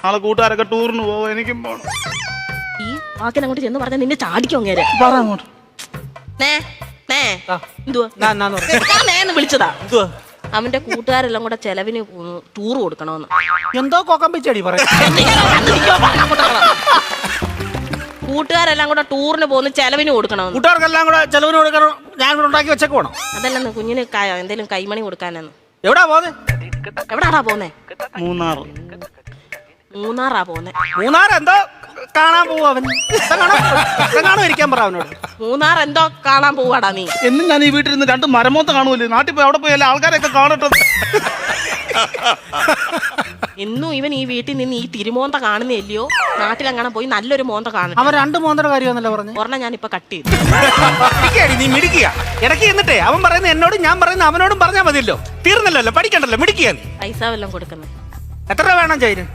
നാളെ കൂട്ടുകാരൊക്കെ ടൂറിന് പോവാ, എനിക്കും പോണം. ഈ വാക്കിനെ അങ്ങോട്ട് ചെന്ന് പറഞ്ഞാൽ നിന്നെ ചാടിക്കും അങ്ങേരെ. പറ അങ്ങോട്ട്. ഞാൻ വിളിച്ചതാ. അവന്റെ കൂട്ടുകാരെല്ലാം കൂടെ ചെലവിന് ടൂർ കൊടുക്കണമെന്ന്. എന്തോ കോക്കമ്പിച്ചടി പറയാ. കൂട്ടുകാരെല്ലാം കൂടെ ടൂറിന് പോകുന്ന ചെലവിന് കൊടുക്കണമെന്ന്. കൂട്ടുകാർക്കെല്ലാം കൂടെ ചെലവിന് കൊടുക്കണം. ഞാൻ കൂടെ ഉണ്ടാക്കി വെച്ചേക്ക് വേണം. അതല്ലെന്ന് കുഞ്ഞിന് എന്തേലും കൈമണി കൊടുക്കാനെന്ന്. എവിടാ പോന്നെ? എവിടാടാ പോന്നെ? മൂന്നാറാ പോന്നെ. മൂന്നാർ എന്തോ കാണാൻ പോവാ അവൻ. ഇരിക്കാൻ പറ അവനോട്. മൂന്നാർ എന്തോ കാണാൻ പോവാടാ നീ. എന്നും ഞാൻ ഈ വീട്ടിൽ നിന്ന് 2 മരമോത്ത കാണൂല്ലേ, നാട്ടിൽ പോയി അവിടെ പോയി എല്ലാ ആൾക്കാരെയൊക്കെ കാണട്ടെ. എന്നും ഇവൻ ഈ വീട്ടിൽ നിന്ന് ഈ തിരുമോന്ത കാണുന്നില്ലയോ, നാട്ടിലെങ്ങനെ പോയി നല്ലൊരു മോന്ത കാണും. അവൻ 2 മോന്തയുടെ കാര്യമെന്നല്ല പറഞ്ഞു. ഒരെണ്ണം ഞാൻ ഇപ്പൊ കട്ട് ചെയ്തു. നീ മിടിക്കുക ഇടയ്ക്ക് എന്നിട്ടേ അവൻ പറയുന്ന എന്നോടും ഞാൻ പറയുന്ന അവനോടും പറഞ്ഞാൽ മതിയല്ലോ. തീർന്നല്ലോ, പഠിക്കണ്ടല്ലോ, മിടിക്കുക. പൈസ വല്ലതും കൊടുക്കുന്നത്. എത്ര രൂപ വേണം ചൈന്?